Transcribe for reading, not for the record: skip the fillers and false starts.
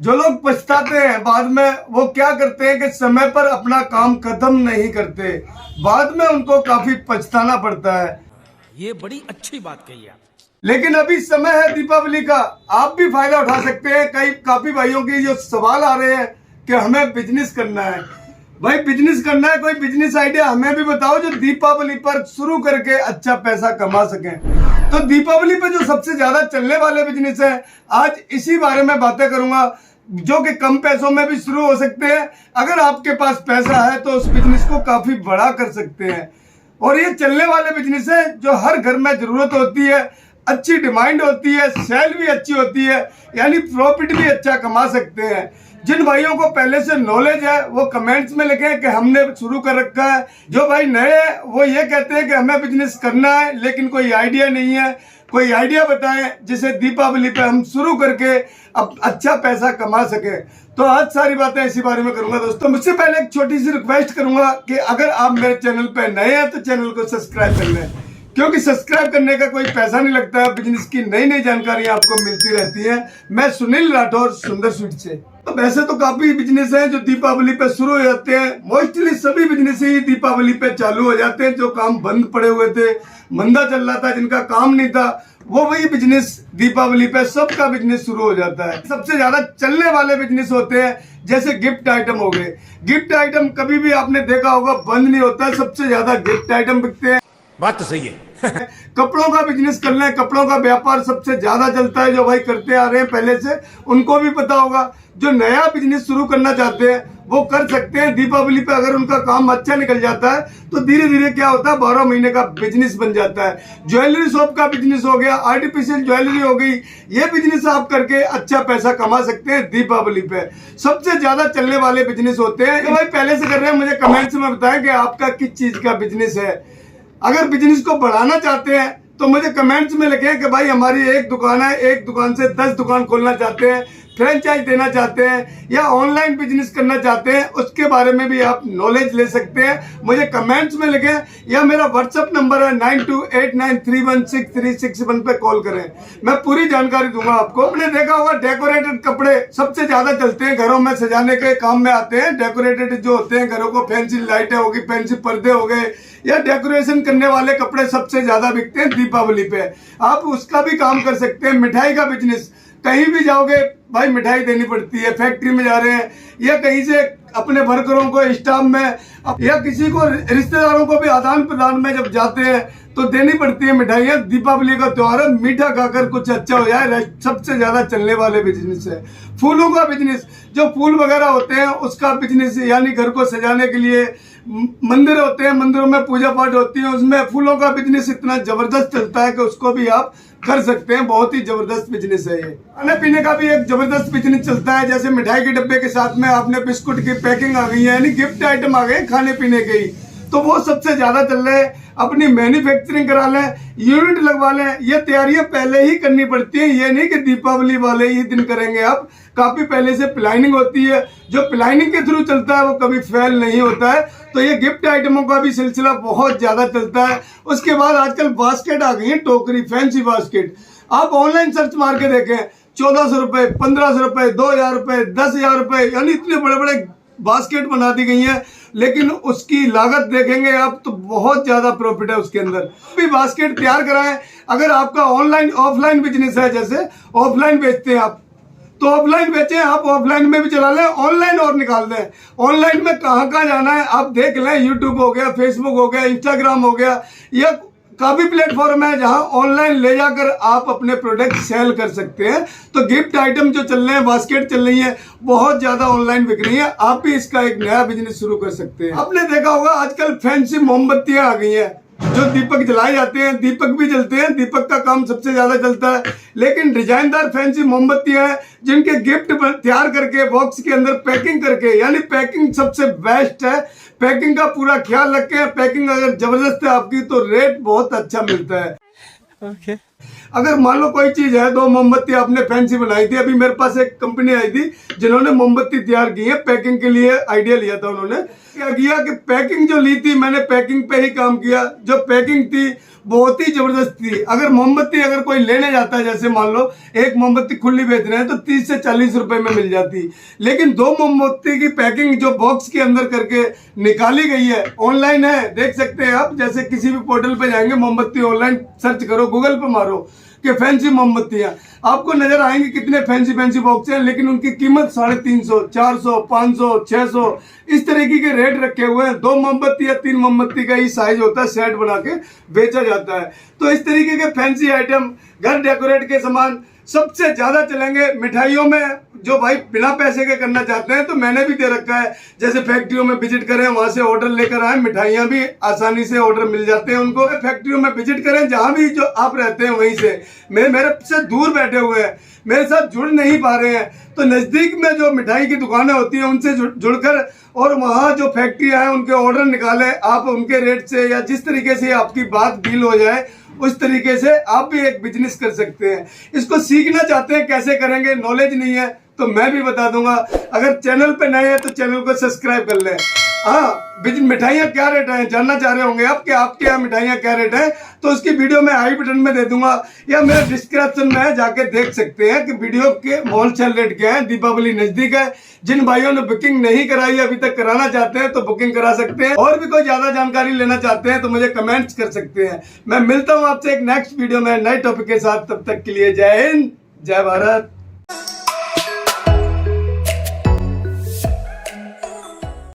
जो लोग पछताते हैं बाद में, वो क्या करते हैं कि समय पर अपना काम खत्म नहीं करते, बाद में उनको काफी पछताना पड़ता है। ये बड़ी अच्छी बात कही आप। लेकिन अभी समय है दीपावली का, आप भी फायदा उठा सकते हैं। काफी भाइयों की जो सवाल आ रहे हैं कि हमें बिजनेस करना है, भाई बिजनेस करना है, कोई बिजनेस आइडिया हमें भी बताओ जो दीपावली पर शुरू करके अच्छा पैसा कमा सकें। तो दीपावली पे जो सबसे ज्यादा चलने वाले बिजनेस है, आज इसी बारे में बातें करूंगा, जो कि कम पैसों में भी शुरू हो सकते हैं। अगर आपके पास पैसा है तो उस बिजनेस को काफी बड़ा कर सकते हैं। और ये चलने वाले बिजनेस है जो हर घर में जरूरत होती है, अच्छी डिमांड होती है, सेल भी अच्छी होती है, यानी प्रॉफिट भी अच्छा कमा सकते हैं। जिन भाइयों को पहले से नॉलेज है वो कमेंट्स में लिखें कि हमने शुरू कर रखा है। जो भाई नए हैं वो ये कहते हैं कि हमें बिजनेस करना है लेकिन कोई आइडिया नहीं है, कोई आइडिया बताएं जिसे दीपावली पे हम शुरू करके अब अच्छा पैसा कमा सके। तो आज सारी बातें इसी बारे में करूंगा। दोस्तों मुझसे पहले एक छोटी सी रिक्वेस्ट करूंगा कि अगर आप मेरे चैनल पे नए हैं तो चैनल को सब्सक्राइब कर लें, क्योंकि सब्सक्राइब करने का कोई पैसा नहीं लगता है। बिजनेस की नई नई जानकारियां आपको मिलती रहती है। मैं सुनील राठौर, सुंदर स्वीट से। तो वैसे तो काफी बिजनेस हैं जो दीपावली पे शुरू हो जाते हैं। मोस्टली सभी बिजनेस ही दीपावली पे चालू हो जाते हैं। जो काम बंद पड़े हुए थे, मंदा चल रहा था, जिनका काम नहीं था, वो वही बिजनेस दीपावली पे सबका बिजनेस शुरू हो जाता है। सबसे ज्यादा चलने वाले बिजनेस होते हैं जैसे गिफ्ट आइटम हो गए। गिफ्ट आइटम कभी भी आपने देखा होगा बंद नहीं होता है, सबसे ज्यादा गिफ्ट आइटम बिकते हैं। बात तो सही है। कपड़ों का बिजनेस कर लें, कपड़ों का व्यापार सबसे ज्यादा चलता है। जो भाई करते आ रहे हैं पहले से, उनको भी पता होगा। जो नया बिजनेस शुरू करना चाहते हैं वो कर सकते हैं। दीपावली पे अगर उनका काम अच्छा निकल जाता है तो धीरे धीरे क्या होता है 12 महीने का बिजनेस बन जाता है। ज्वेलरी शॉप का बिजनेस हो गया, आर्टिफिशियल ज्वेलरी हो गई, ये बिजनेस आप करके अच्छा पैसा कमा सकते हैं दीपावली पे। सबसे ज्यादा चलने वाले बिजनेस होते हैं। जो भाई पहले से कर रहे हैं मुझे कमेंट्स में बताएं कि आपका किस चीज का बिजनेस है। अगर बिजनेस को बढ़ाना चाहते हैं तो मुझे कमेंट्स में लिखें कि भाई हमारी एक दुकान है, एक दुकान से 10 दुकान खोलना चाहते हैं, फ्रेंचाइज देना चाहते हैं या ऑनलाइन बिजनेस करना चाहते हैं, उसके बारे में भी आप नॉलेज ले सकते हैं। मुझे कमेंट्स में लिखें या मेरा व्हाट्सएप नंबर है 9289316361 पे कॉल करें, मैं पूरी जानकारी दूंगा आपको। आपने देखा होगा डेकोरेटेड कपड़े सबसे ज्यादा चलते हैं, घरों में सजाने के काम में आते हैं। डेकोरेटेड जो होते हैं घरों को, फैंसी लाइटें होगी, फैंसी पर्दे हो गए या डेकोरेशन करने वाले कपड़े सबसे ज्यादा बिकते हैं दीपावली पे। आप उसका भी काम कर सकते हैं। मिठाई का बिजनेस, कहीं भी जाओगे भाई मिठाई देनी पड़ती है। फैक्ट्री में जा रहे हैं या कहीं से अपने वर्करों को, स्टाफ में या किसी को, रिश्तेदारों को भी आदान प्रदान में जब जाते हैं तो देनी पड़ती है मिठाइयाँ। दीपावली का त्योहार है, मीठा खाकर कुछ अच्छा हो जाए, सबसे ज्यादा चलने वाले बिजनेस है। फूलों का बिजनेस, जो फूल वगैरह होते हैं उसका बिजनेस, यानी घर को सजाने के लिए मंदिर होते हैं, मंदिरों में पूजा पाठ होती है, उसमें फूलों का बिजनेस इतना जबरदस्त चलता है कि उसको भी आप कर सकते हैं। बहुत ही जबरदस्त बिजनेस है ये। खाने पीने का भी एक जबरदस्त बिजनेस चलता है। जैसे मिठाई के डब्बे के साथ में आपने बिस्कुट की पैकिंग आ गई है, यानी गिफ्ट आइटम आ गए खाने पीने के ही, तो वो सबसे ज्यादा चल रहे हैं। अपनी मैन्युफैक्चरिंग करा लें, यूनिट लगवा लें। ये तैयारियां पहले ही करनी पड़ती है, ये नहीं कि दीपावली वाले ही दिन करेंगे। आप काफी पहले से प्लानिंग होती है, जो प्लानिंग के थ्रू चलता है वो कभी फेल नहीं होता है। तो ये गिफ्ट आइटमों का भी सिलसिला बहुत ज्यादा चलता है। उसके बाद आजकल बास्केट आ गई है, टोकरी, फैंसी बास्केट। आप ऑनलाइन सर्च मार के देखें, 1400 रुपए, 1500 रुपए, 2000 रुपए, 10,000 रुपए, यानी इतने बड़े बड़े बास्केट बना दी गई है। लेकिन उसकी लागत देखेंगे आप तो बहुत ज्यादा प्रॉफिट है उसके अंदर। भी बास्केट तैयार कराएं। अगर आपका ऑनलाइन ऑफलाइन बिजनेस है, जैसे ऑफलाइन बेचते हैं आप, तो ऑफलाइन बेचें, आप ऑफलाइन में भी चला लें, ऑनलाइन और निकाल दें। ऑनलाइन में कहाँ कहाँ जाना है आप देख लें। यूट्यूब हो गया, फेसबुक हो गया, इंस्टाग्राम हो गया, या काफी प्लेटफॉर्म है जहां ऑनलाइन ले जाकर आप अपने प्रोडक्ट सेल कर सकते हैं। तो गिफ्ट आइटम जो चल रहे हैं, बास्केट चल रही है, बहुत ज्यादा ऑनलाइन बिक रही है। आप भी इसका एक नया बिजनेस शुरू कर सकते हैं। आपने देखा होगा आजकल फैंसी मोमबत्तियां आ गई हैं, जो दीपक जलाए जाते हैं, दीपक भी जलते हैं, दीपक का काम सबसे ज्यादा चलता है। लेकिन डिजाइनदार फैंसी मोमबत्तियां हैं जिनके गिफ्ट तैयार करके बॉक्स के अंदर पैकिंग करके, यानी पैकिंग सबसे बेस्ट है। पैकिंग का पूरा ख्याल रखें। पैकिंग अगर जबरदस्त है आपकी तो रेट बहुत अच्छा मिलता है। अगर मान लो कोई चीज है, 2 मोमबत्ती आपने फैंसी बनाई थी, अभी मेरे पास एक कंपनी आई थी जिन्होंने मोमबत्ती तैयार की है, पैकिंग के लिए आइडिया लिया था उन्होंने। क्या किया कि पैकिंग जो ली थी मैंने, पैकिंग पे ही काम किया। जो पैकिंग थी बहुत ही जबरदस्त थी। अगर मोमबत्ती अगर कोई लेने जाता है, जैसे मान लो एक मोमबत्ती खुली बेच रहे हैं तो 30 से 40 रुपए में मिल जाती, लेकिन 2 मोमबत्ती की पैकिंग जो बॉक्स के अंदर करके निकाली गई है, ऑनलाइन है, देख सकते हैं आप। जैसे किसी भी पोर्टल पे जाएंगे, मोमबत्ती ऑनलाइन सर्च करो, गूगल पे मारो कि फैंसी मोमबत्तियां, आपको नजर आएंगे कितने फैंसी बॉक्स हैं, लेकिन उनकी कीमत 350, 400, 500, 600 इस तरीके के रेट रखे हुए हैं। 2 मोमबत्ती या 3 मोमबत्ती का ही साइज होता है, सेट बना के बेचा जाता है। तो इस तरीके के फैंसी आइटम, घर डेकोरेट के सामान सबसे ज्यादा चलेंगे। मिठाइयों में जो भाई बिना पैसे के करना चाहते हैं तो मैंने भी दे रखा है, जैसे फैक्ट्रियों में विजिट करें, वहां से ऑर्डर लेकर आए, मिठाइयां भी आसानी से ऑर्डर मिल जाते हैं उनको। फैक्ट्रियों में विजिट करें, जहां भी जो आप रहते हैं वहीं से, मेरे से दूर बैठे हुए हैं, मेरे साथ जुड़ नहीं पा रहे हैं, तो नजदीक में जो मिठाई की दुकानें होती हैं उनसे जुड़कर और वहां जो फैक्ट्रियां हैं उनके ऑर्डर निकालें आप, उनके रेट से या जिस तरीके से आपकी बात डील हो जाए उस तरीके से आप भी एक बिजनेस कर सकते हैं। इसको सीखना चाहते हैं कैसे करेंगे, नॉलेज नहीं है तो मैं भी बता दूंगा। अगर चैनल पे नए हैं तो चैनल को सब्सक्राइब कर लें। हाँ, मिठाइयाँ क्या रेट है जानना चाह रहे होंगे आप कि आपके यहाँ मिठाइयाँ क्या रेट है, तो उसकी वीडियो मैं आई बटन में दे दूंगा या मेरे डिस्क्रिप्शन में जाके देख सकते हैं कि वीडियो के होलसेल रेट क्या है। दीपावली नजदीक है, जिन भाइयों ने बुकिंग नहीं कराई अभी तक, कराना चाहते हैं तो बुकिंग करा सकते हैं। और भी कोई ज्यादा जानकारी लेना चाहते हैं तो मुझे कमेंट्स कर सकते हैं। मैं मिलता हूँ आपसे एक नेक्स्ट वीडियो में नए टॉपिक के साथ, तब तक के लिए जय हिंद, जय भारत।